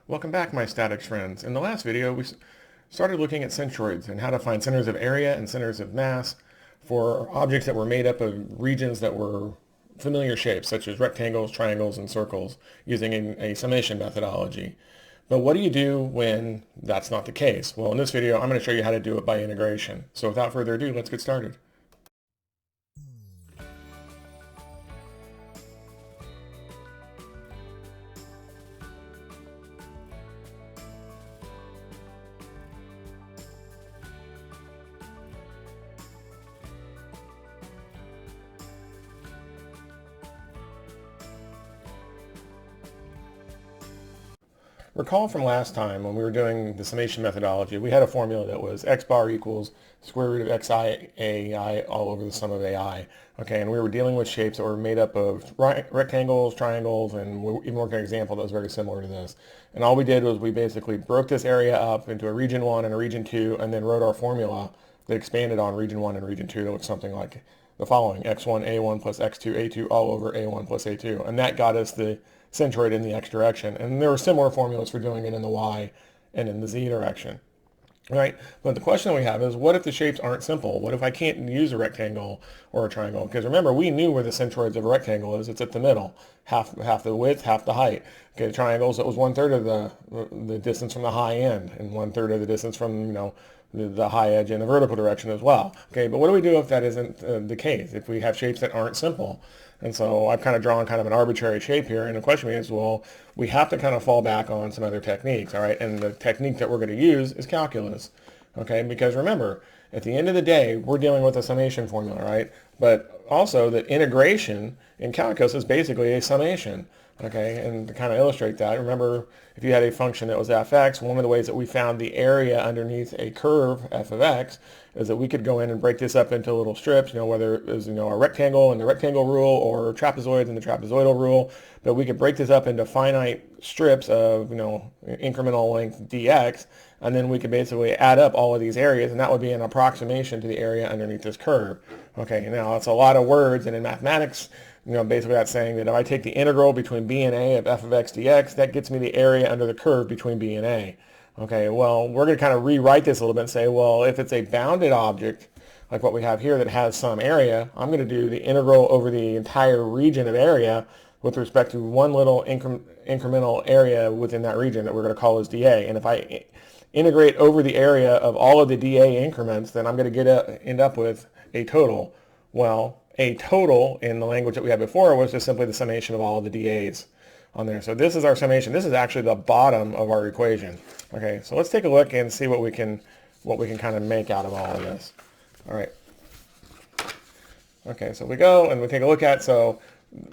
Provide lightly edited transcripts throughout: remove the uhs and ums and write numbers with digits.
Welcome back, my statics friends. In the last video, we started looking at centroids and how to find centers of area and centers of mass for objects that were made up of regions that were familiar shapes, such as rectangles, triangles, and circles, using a summation methodology. But what do you do when that's not the case? Well, in this video, I'm going to show you how to do it by integration. So without further ado, let's get started. Recall from last time when we were doing the summation methodology, we had a formula that was x bar equals square root of xi ai all over the sum of ai. Okay, and we were dealing with shapes that were made up of rectangles, triangles, and we even worked an example that was very similar to this. And all we did was we basically broke this area up into a region 1 and a region 2 and then wrote our formula that expanded on region 1 and region 2 to look something like the following: x1 a1 plus x2 a2 all over a1 plus a2. And that got us the centroid in the x direction. And there were similar formulas for doing it in the y and in the z direction. Right? But the question we have is, what if the shapes aren't simple? What if I can't use a rectangle or a triangle? Because remember, we knew where the centroids of a rectangle is. It's at the middle, half the width, half the height. Okay, triangles, it was 1/3 of the distance from the high end and 1/3 of the distance from, the high edge in the vertical direction as well. Okay, but what do we do if that isn't the case? If we have shapes that aren't simple? And so I've kind of drawn kind of an arbitrary shape here, and the question is, well, we have to kind of fall back on some other techniques, all right? And the technique that we're going to use is calculus, okay? Because remember, at the end of the day, we're dealing with a summation formula, right? But also that integration in calculus is basically a summation. Okay, and to kind of illustrate that, remember, if you had a function that was fx, one of the ways that we found the area underneath a curve f of x is that we could go in and break this up into little strips, whether it was, a rectangle and the rectangle rule or trapezoids and the trapezoidal rule, but we could break this up into finite strips of, incremental length dx, and then we could basically add up all of these areas, and that would be an approximation to the area underneath this curve. Okay, now it's a lot of words, and in mathematics, basically that's saying that if I take the integral between b and a of f of x dx, that gets me the area under the curve between b and a. Okay, well, we're going to kind of rewrite this a little bit and say, well, if it's a bounded object, like what we have here that has some area, I'm going to do the integral over the entire region of area with respect to one little incremental area within that region that we're going to call as dA. And if I integrate over the area of all of the dA increments, then I'm going to end up with a total. Well, a total in the language that we had before was just simply the summation of all of the dAs on there. So this is our summation. This is actually the bottom of our equation. Okay, so let's take a look and see what we can kind of make out of all of this. All right. Okay, so we go and we take a look at, so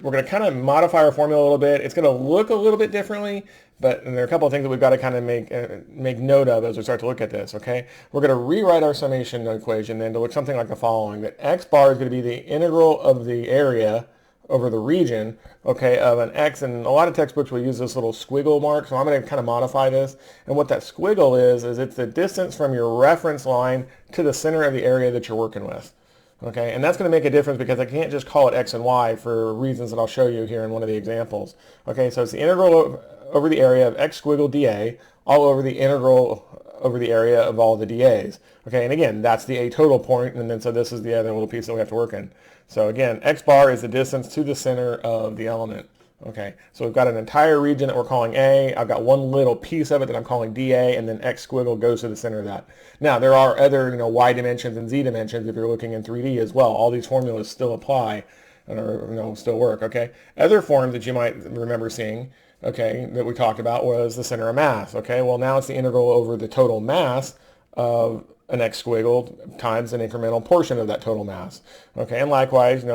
we're going to kind of modify our formula a little bit. It's going to look a little bit differently, but there are a couple of things that we've got to kind of make note of as we start to look at this, okay? We're going to rewrite our summation equation then to look something like the following, that x bar is going to be the integral of the area over the region, okay, of an x, and a lot of textbooks will use this little squiggle mark, so I'm going to kind of modify this, and what that squiggle is it's the distance from your reference line to the center of the area that you're working with. Okay, and that's going to make a difference because I can't just call it x and y for reasons that I'll show you here in one of the examples. Okay, so it's the integral over the area of x squiggle dA all over the integral over the area of all the dAs. Okay, and again, that's the a total point, and then so this is the other little piece that we have to work in. So again, x bar is the distance to the center of the element. Okay, so we've got an entire region that we're calling A. I've got one little piece of it that I'm calling DA, and then X squiggle goes to the center of that. Now, there are other, Y dimensions and Z dimensions if you're looking in 3D as well. All these formulas still apply or, still work, okay? Other forms that you might remember seeing, okay, that we talked about was the center of mass, okay? Well, now it's the integral over the total mass of an X squiggle times an incremental portion of that total mass, okay? And likewise,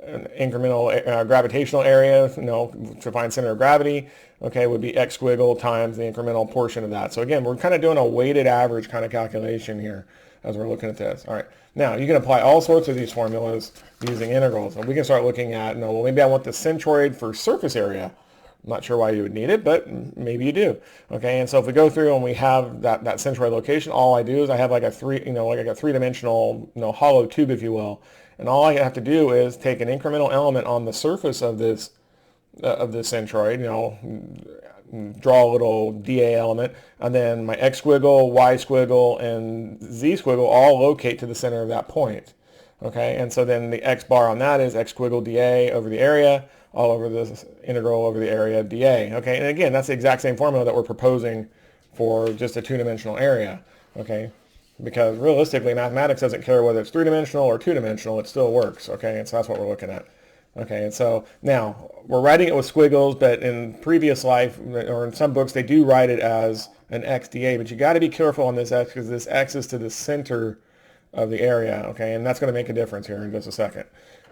an incremental gravitational area, to find center of gravity, okay, would be x squiggle times the incremental portion of that. So again, we're kind of doing a weighted average kind of calculation here as we're looking at this. All right, now you can apply all sorts of these formulas using integrals, and we can start looking at, well, maybe I want the centroid for surface area. I'm not sure why you would need it, but maybe you do. Okay, and so if we go through and we have that centroid location, all I do is I have like a three-dimensional, hollow tube, if you will. And all I have to do is take an incremental element on the surface of this centroid, draw a little dA element, and then my X squiggle, Y squiggle, and Z squiggle all locate to the center of that point. Okay, and so then the X bar on that is X squiggle dA over the area, all over this integral over the area of dA. Okay, and again, that's the exact same formula that we're proposing for just a two-dimensional area. Okay, because realistically, mathematics doesn't care whether it's three-dimensional or two-dimensional, it still works. Okay, and so that's what we're looking at. Okay, and so now we're writing it with squiggles, but in previous life, or in some books, they do write it as an X dA, but you got to be careful on this X because this X is to the center of the area, okay, and that's going to make a difference here in just a second.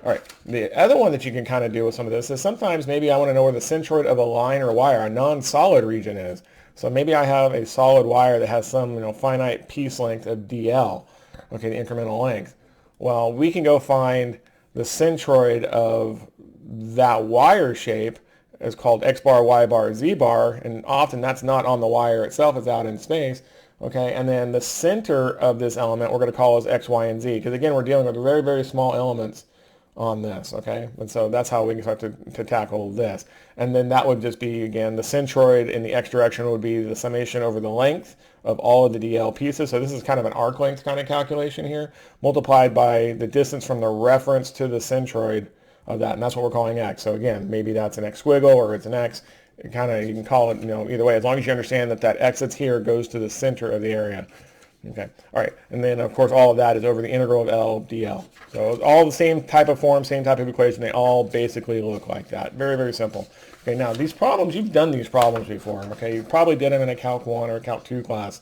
All right, the other one that you can kind of do with some of this is sometimes maybe I want to know where the centroid of a line or wire, a non-solid region is. So maybe I have a solid wire that has some finite piece length of dl, okay, the incremental length. Well, we can go find the centroid of that wire shape is called X bar, Y bar, Z bar, and often that's not on the wire itself, it's out in space. Okay, and then the center of this element we're going to call as X, Y, and Z, because again, we're dealing with very, very small elements on this, okay? And so that's how we can start to tackle this. And then that would just be, again, the centroid in the X direction would be the summation over the length of all of the DL pieces. So this is kind of an arc length kind of calculation here, multiplied by the distance from the reference to the centroid of that, and that's what we're calling X. So again, maybe that's an X squiggle or it's an X. You can call it, either way, as long as you understand that that X that's here goes to the center of the area. Okay, all right, and then of course all of that is over the integral of L dl. So all the same type of form, same type of equation, they all basically look like that. Very, very simple. Okay, now these problems, you've done these problems before, okay? You probably did them in a Calc 1 or a Calc 2 class,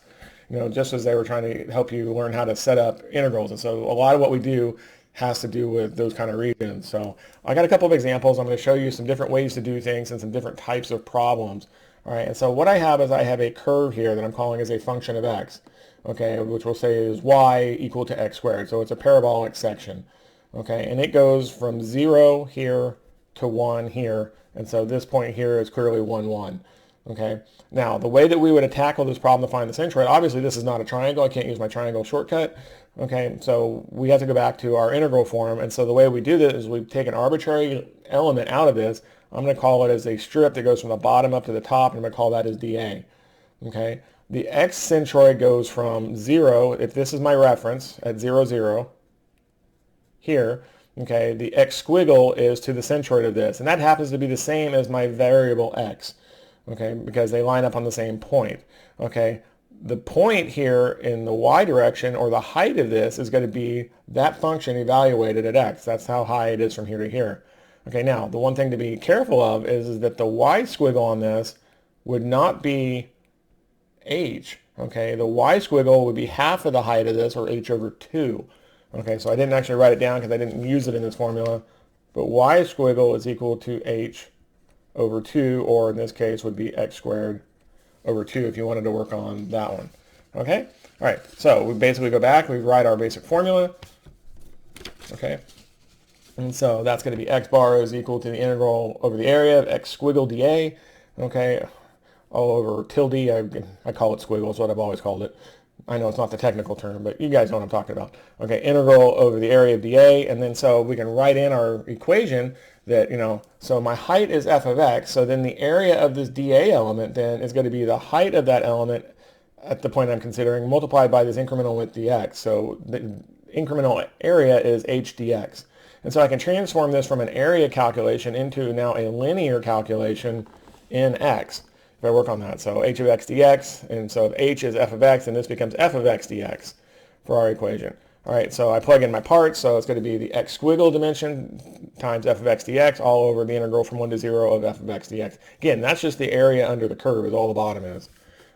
just as they were trying to help you learn how to set up integrals. And so a lot of what we do has to do with those kind of regions. So I got a couple of examples. I'm going to show you some different ways to do things and some different types of problems. All right, and so what I have is I have a curve here that I'm calling as a function of x, okay, which we'll say is y equal to x squared. So it's a parabolic section, okay, and it goes from 0 here to 1 here, and so this point here is clearly 1, 1. Okay, now the way that we would tackle this problem to find the centroid, obviously this is not a triangle, I can't use my triangle shortcut. Okay, so we have to go back to our integral form, and so the way we do this is we take an arbitrary element out of this. I'm going to call it as a strip that goes from the bottom up to the top, and I'm going to call that as dA. Okay, the x centroid goes from 0, if this is my reference, at 0, 0, here. Okay, the x squiggle is to the centroid of this, and that happens to be the same as my variable x, okay, because they line up on the same point. Okay, the point here in the y direction, or the height of this, is going to be that function evaluated at x. That's how high it is from here to here. Okay, now the one thing to be careful of is that the y squiggle on this would not be h. Okay, the y squiggle would be half of the height of this, or h over 2. Okay, so I didn't actually write it down because I didn't use it in this formula, but y squiggle is equal to h over 2, or in this case would be x squared over 2 if you wanted to work on that one. Okay? All right, so we basically go back, we write our basic formula. Okay? And so that's going to be x bar is equal to the integral over the area of x squiggle dA. Okay? All over tilde, I call it squiggle, is what I've always called it. I know it's not the technical term, but you guys know what I'm talking about. Okay, integral over the area of dA, and then so we can write in our equation that, so my height is f of x, so then the area of this dA element then is going to be the height of that element at the point I'm considering multiplied by this incremental width dx. So the incremental area is h dx. And so I can transform this from an area calculation into now a linear calculation in x. If I work on that, so h of x dx, and so if h is f of x, then this becomes f of x dx for our equation. All right, so I plug in my parts, so it's going to be the x squiggle dimension times f of x dx all over the integral from 1 to 0 of f of x dx. Again, that's just the area under the curve is all the bottom is.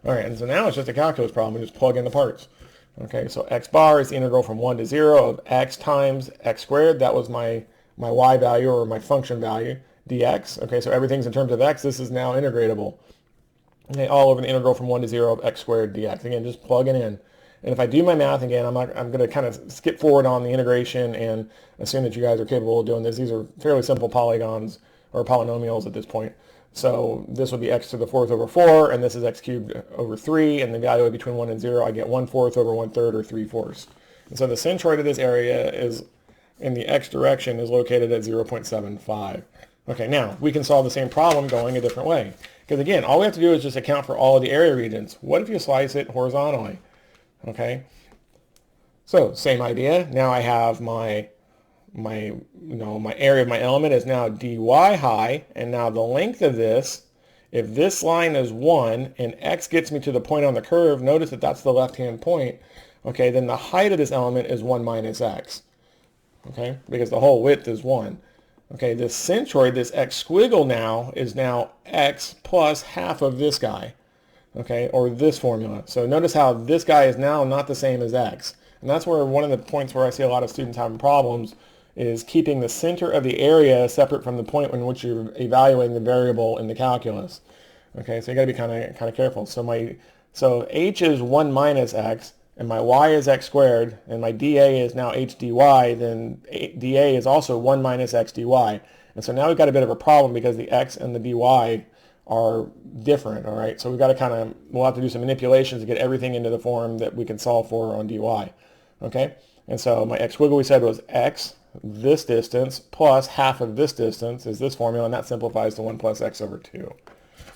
All right, and so now it's just a calculus problem. We just plug in the parts. Okay, so x bar is the integral from 1 to 0 of x times x squared. That was my y value, or my function value, dx. Okay, so everything's in terms of x. This is now integratable. Okay, all over the integral from 1 to 0 of x squared dx. Again, just plug it in. And if I do my math again, I'm going to kind of skip forward on the integration and assume that you guys are capable of doing this. These are fairly simple polygons or polynomials at this point. So this would be x to the 4th over 4, and this is x cubed over 3, and the value between 1 and 0, I get 1/4 over 1/3, or 3/4. And so the centroid of this area is, in the x direction, is located at 0.75. Okay, now we can solve the same problem going a different way. Because again, all we have to do is just account for all of the area regions. What if you slice it horizontally? Okay. So same idea. Now I have my area of my element is now dy high, and now the length of this, if this line is 1 and x gets me to the point on the curve, notice that that's the left-hand point, okay, then the height of this element is 1 minus x, okay, because the whole width is 1. Okay, this centroid, this x squiggle now is now x plus half of this guy, okay, or this formula. So notice how this guy is now not the same as x. And that's where one of the points where I see a lot of students having problems is keeping the center of the area separate from the point in which you're evaluating the variable in the calculus. Okay, so you got to be kind of careful. So h is 1 minus x, and my y is x squared, and my dA is now h dy, then dA is also 1 minus x dy. And so now we've got a bit of a problem because the x and the dy are different, all right? So we've got to we'll have to do some manipulations to get everything into the form that we can solve for on dy, okay? And so my x squiggle we said was x, this distance, plus half of this distance is this formula, and that simplifies to 1 plus x over 2. All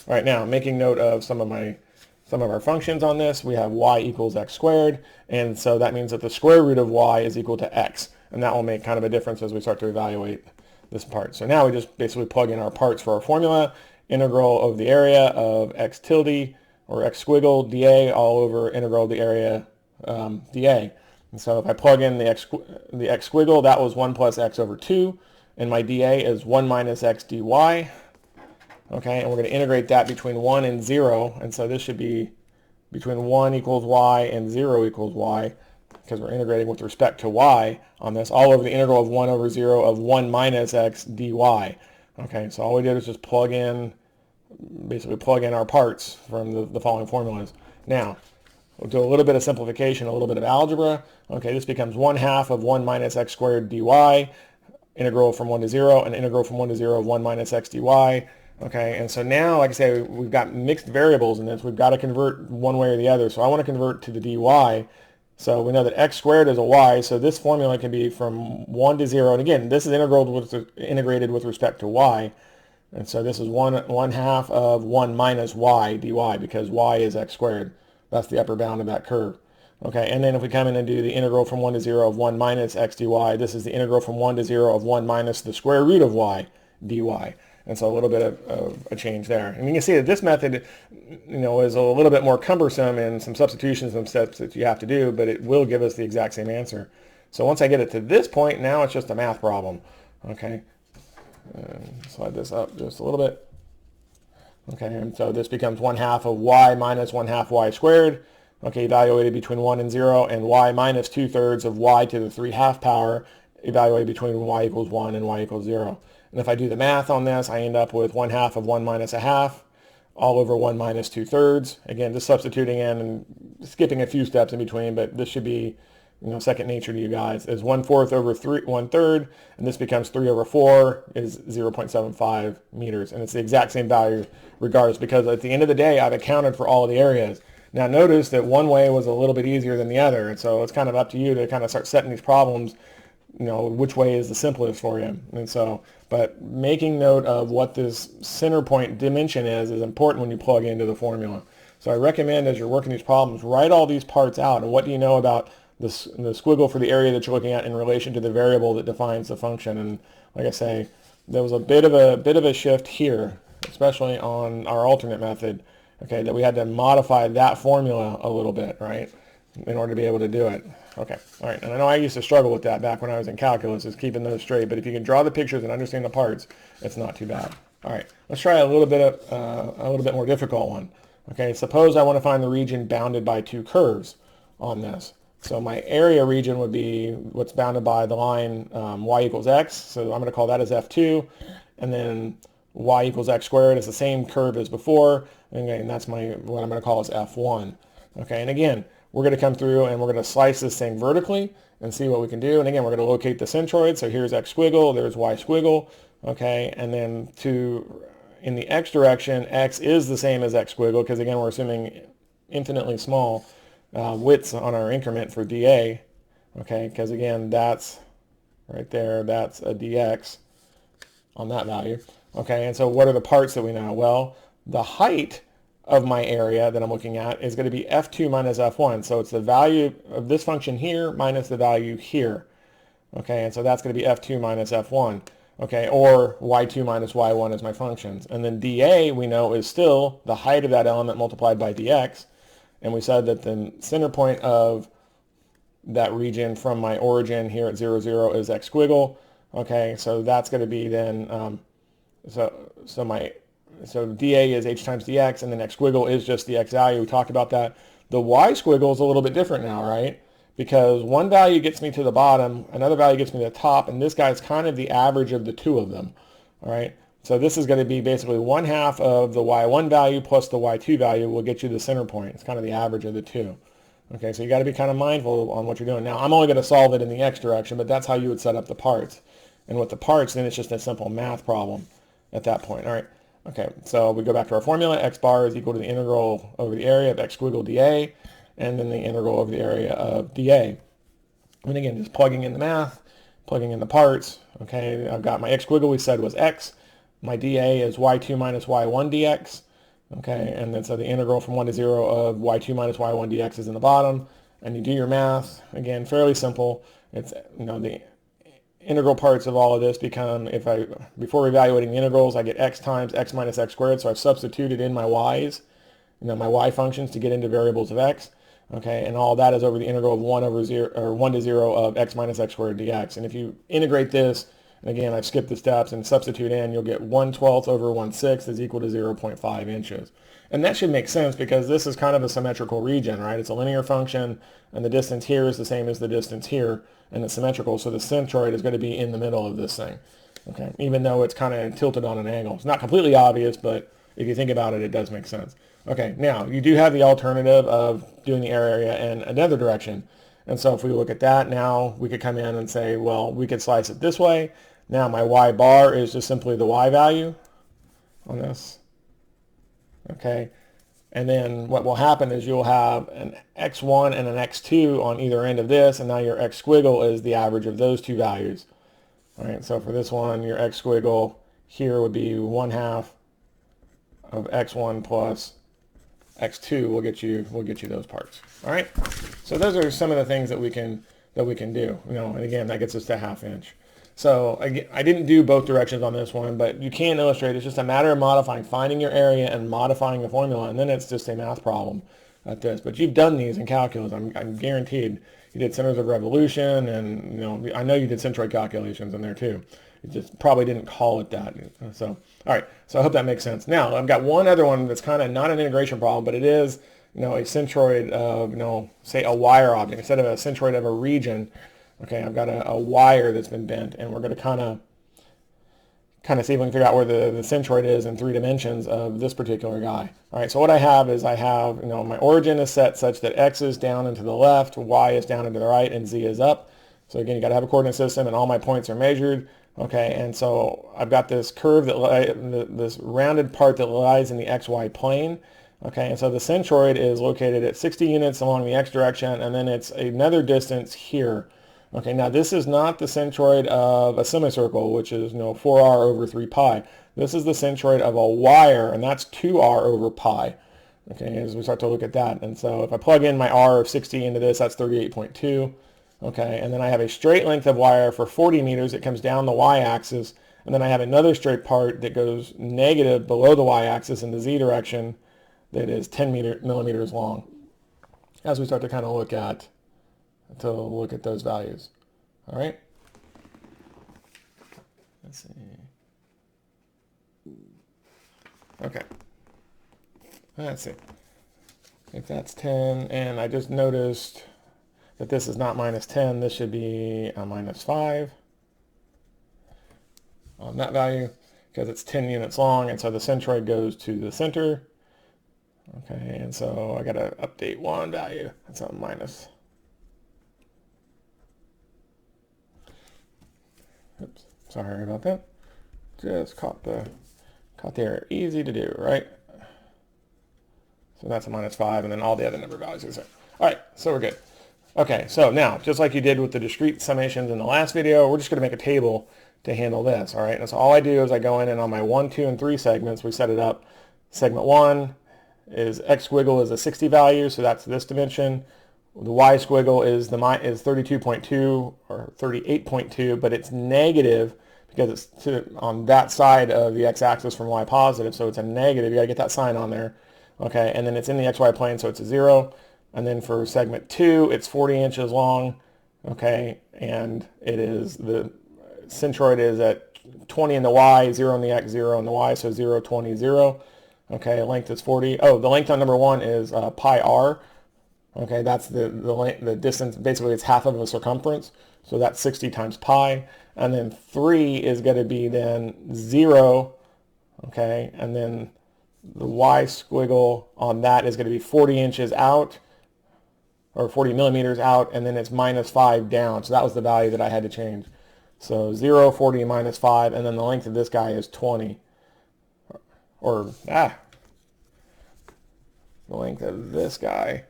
right, now making note of some of our functions on this, we have y equals x squared, and so that means that the square root of y is equal to x, and that will make kind of a difference as we start to evaluate this part. So now we just basically plug in our parts for our formula, integral of the area of x tilde, or x squiggle, dA, all over integral of the area dA. And so if I plug in the x squiggle, that was 1 plus x over 2, and my dA is 1 minus x dy. Okay, and we're going to integrate that between 1 and 0, and so this should be between 1 equals y and 0 equals y, because we're integrating with respect to y on this, all over the integral of 1 over 0 of 1 minus x dy. Okay, so all we did is just basically plug in our parts from the following formulas. Now, we'll do a little bit of simplification, a little bit of algebra. Okay, this becomes 1/2 of 1 minus x squared dy, integral from 1 to 0, and integral from 1 to 0 of 1 minus x dy. Okay, and so now, like I say, we've got mixed variables in this. We've got to convert one way or the other. So I want to convert to the dy. So we know that x squared is a y, so this formula can be from 1 to 0. And again, this is integrated with respect to y. And so this is 1/2 of 1 minus y dy, because y is x squared. That's the upper bound of that curve. Okay, and then if we come in and do the integral from 1 to 0 of 1 minus x dy, this is the integral from 1 to 0 of 1 minus the square root of y dy. And so a little bit of a change there. And you can see that this method, is a little bit more cumbersome in some substitutions and steps that you have to do, but it will give us the exact same answer. So once I get it to this point, now it's just a math problem. Okay, slide this up just a little bit. Okay, and so this becomes 1/2 of y minus 1/2 y squared. Okay, evaluated between 1 and 0, and y minus 2/3 of y to the 3/2 power, evaluated between y equals 1 and y equals 0. And if I do the math on this, I end up with 1/2 of 1 minus 1/2, all over 1 minus 2/3. Again, just substituting in and skipping a few steps in between, but this should be second nature to you guys. Is 1/4 over 1/3, and this becomes 3 over 4 is 0.75 meters. And it's the exact same value regardless, because at the end of the day, I've accounted for all of the areas. Now notice that one way was a little bit easier than the other, and so it's kind of up to you to kind of start setting these problems, which way is the simplest for you. And so, but making note of what this center point dimension is important when you plug into the formula. So I recommend as you're working these problems, write all these parts out, and what do you know about the squiggle for the area that you're looking at in relation to the variable that defines the function. And like I say, there was a bit of a shift here, especially on our alternate method, okay, that we had to modify that formula a little bit, right, in order to be able to do it. Okay, all right, and I know I used to struggle with that back when I was in calculus, is keeping those straight, but if you can draw the pictures and understand the parts, it's not too bad. All right, let's try a little bit more difficult one. Okay, suppose I want to find the region bounded by two curves on this. So my area region would be what's bounded by the line y equals x, so I'm going to call that as F2, and then y equals x squared is the same curve as before, and that's what I'm going to call as F1. Okay, and again, we're going to come through and we're going to slice this thing vertically and see what we can do. And again, we're going to locate the centroid. So here's x squiggle, there's y squiggle. Okay, and then in the x direction, x is the same as x squiggle, because again, we're assuming infinitely small widths on our increment for dA. Okay, because again, that's right there, that's a dx on that value. Okay, and so what are the parts that we know? Well, the height of my area that I'm looking at is going to be f2 minus f1. So it's the value of this function here minus the value here. Okay, and so that's going to be f2 minus f1. Okay, or y2 minus y1 is my functions. And then dA, we know, is still the height of that element multiplied by dx. And we said that the center point of that region from my origin here at 0, 0 is x squiggle. Okay, so that's going to be then, so dA is h times dx, and then x squiggle is just the x value. We talked about that. The y squiggle is a little bit different now, right? Because one value gets me to the bottom, another value gets me to the top, and this guy's kind of the average of the two of them, all right? So this is going to be basically 1/2 of the y1 value plus the y2 value will get you the center point. It's kind of the average of the two. Okay, so you got to be kind of mindful on what you're doing. Now, I'm only going to solve it in the x direction, but that's how you would set up the parts. And with the parts, then it's just a simple math problem at that point, all right? Okay, so we go back to our formula. X bar is equal to the integral over the area of x squiggle dA, and then the integral over the area of dA. And again, just plugging in the math, plugging in the parts. Okay, I've got my x squiggle we said was x. My dA is y2 minus y1 dx. Okay, and then so the integral from 1 to 0 of y2 minus y1 dx is in the bottom. And you do your math. Again, fairly simple. It's, you know, the integral parts of all of this become, before evaluating the integrals, I get x times x minus x squared. So I've substituted in my y's, you know, my y functions to get into variables of x. Okay, and all that is over the integral of 1 over 0, or 1 to 0 of x minus x squared dx. And if you integrate this, and again, I've skipped the steps and substitute in, you'll get 1/12 over 1/6 is equal to 0.5 inches. And that should make sense because this is kind of a symmetrical region, right? It's a linear function, and the distance here is the same as the distance here, and it's symmetrical, so the centroid is going to be in the middle of this thing, okay? Even though it's kind of tilted on an angle. It's not completely obvious, but if you think about it, it does make sense. Okay, now you do have the alternative of doing the area in another direction. And so if we look at that, now we could come in and say, well, we could slice it this way. Now my y bar is just simply the y value on this. Okay, and then what will happen is you'll have an x1 and an x2 on either end of this, and now your x squiggle is the average of those two values. All right, so for this one, your x squiggle here would be 1/2 of x1 plus x2 will get you those parts. All right, so those are some of the things that we can do. You know, and again, that gets us to 1/2 inch. So again, I didn't do both directions on this one, but you can illustrate. It's just a matter of modifying, finding your area and modifying the formula, and then it's just a math problem at this. But you've done these in calculus. I'm guaranteed. You did centers of revolution, and you know, I know you did centroid calculations in there too. You just probably didn't call it that. So, all right. So I hope that makes sense. Now, I've got one other one that's kind of not an integration problem, but it is, you know, a centroid of, you know, say a wire object instead of a centroid of a region. Okay, I've got a wire that's been bent, and we're going to kind of see if we can figure out where the centroid is in 3 dimensions of this particular guy. All right. So what I have is you know, my origin is set such that x is down and to the left, y is down and to the right, and z is up. So again, you got to have a coordinate system, and all my points are measured. Okay, and so I've got this curve this rounded part that lies in the xy plane. Okay, and so the centroid is located at 60 units along the x direction, and then it's another distance here. Okay, now this is not the centroid of a semicircle, which is, you know, 4r over 3 pi. This is the centroid of a wire, and that's 2r over pi. Okay, as we start to look at that, and so if I plug in my r of 60 into this, that's 38.2. Okay, and then I have a straight length of wire for 40 meters. It comes down the y-axis, and then I have another straight part that goes negative below the y-axis in the z direction that is 10 millimeters long. As we start to kind of look at those values. All right. Let's see. Okay. Let's see. If that's 10, and I just noticed that this is not minus 10, this should be a minus 5 on that value because it's 10 units long, and so the centroid goes to the center. Okay, and so I got to update one value. That's a minus. Oops, sorry about that. Just caught the error. Easy to do, right? So that's a minus 5, and then all the other number values are the same. All right, so we're good. Okay, so now, just like you did with the discrete summations in the last video, we're just going to make a table to handle this, all right? And so all I do is I go in and on my 1, 2, and 3 segments, we set it up segment 1 is X squiggle is a 60 value, so that's this dimension. The Y squiggle is 32.2 or 38.2, but it's negative because it's on that side of the x-axis from y positive, so it's a negative. You got to get that sign on there. Okay, and then it's in the xy plane, so it's a 0. And then for segment 2, it's 40 inches long. Okay, and it is the centroid is at 20 in the y, 0 in the x, 0 in the y, so 0, 20, 0. Okay, length is 40. Oh, the length on number 1 is pi r. Okay, that's the distance. Basically, it's half of a circumference, so that's 60 times pi. And then 3 is going to be then 0. Okay, and then the y squiggle on that is going to be 40 inches out, or 40 millimeters out, and then it's minus 5 down. So that was the value that I had to change. So 0, 40, minus 5, and then the length of this guy is 20. The length of this guy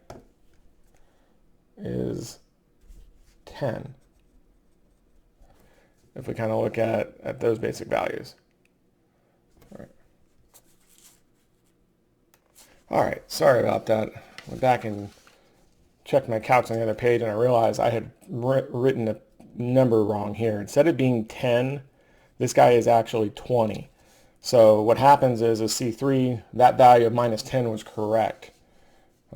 is 10. If we kind of look at those basic values. All right, sorry about that. Went back and checked my calcs on the other page, and I realized I had written a number wrong here. Instead of being 10, this guy is actually 20. So what happens is C3, that value of minus 10 was correct.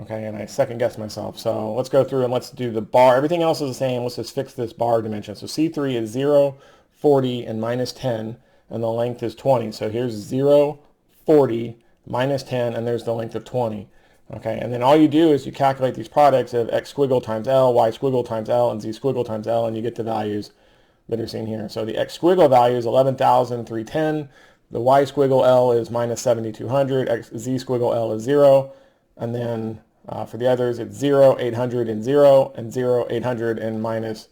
Okay, and I second guessed myself. So let's go through and let's do the bar. Everything else is the same. Let's just fix this bar dimension. So C3 is 0, 40, and minus 10, and the length is 20. So here's 0, 40, minus 10, and there's the length of 20. Okay, and then all you do is you calculate these products of X squiggle times L, Y squiggle times L, and Z squiggle times L, and you get the values that are seen here. So the X squiggle value is 11,310. The Y squiggle L is minus 7,200. Z squiggle L is 0. And then for the others, it's 0, 800, and 0, and 0, 800, and minus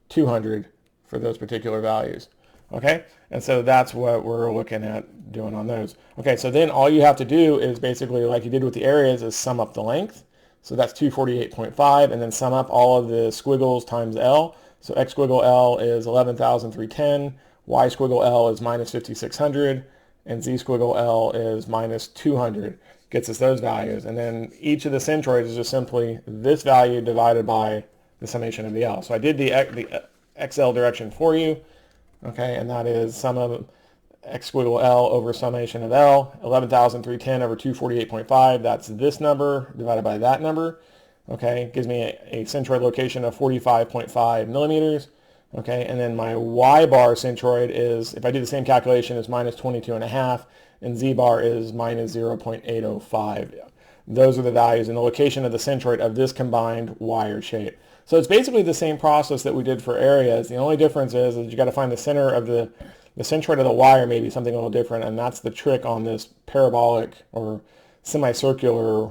200 for those particular values. Okay, and so that's what we're looking at doing on those. Okay, so then all you have to do is basically, like you did with the areas, is sum up the length. So that's 248.5, and then sum up all of the squiggles times L. So X squiggle L is 11,310, Y squiggle L is minus 5,600, and Z squiggle L is minus 200. Gets us those values. And then each of the centroids is just simply this value divided by the summation of the L. So I did the XL direction for you. Okay, and that is sum of X squiggle L over summation of L, 11,310 over 248.5. That's this number divided by that number. Okay, gives me a centroid location of 45.5 millimeters. Okay, and then my Y bar centroid is, if I do the same calculation, is minus 22.5, and Z bar is minus 0.805. Those are the values and the location of the centroid of this combined wired shape. So it's basically the same process that we did for areas. The only difference is you got to find the center of the centroid of the wire, maybe something a little different, and that's the trick on this parabolic or semicircular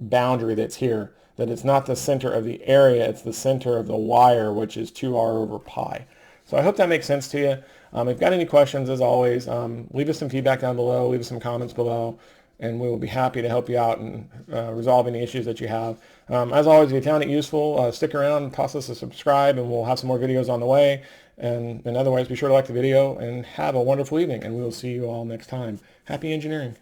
boundary that's here, that it's not the center of the area, it's the center of the wire, which is 2r over pi. So I hope that makes sense to you. If you've got any questions, as always, leave us some feedback down below, leave us some comments below, and we will be happy to help you out and resolve any issues that you have. As always, if you found it useful, stick around, toss us a subscribe, and we'll have some more videos on the way. And otherwise, be sure to like the video, and have a wonderful evening, and we will see you all next time. Happy engineering.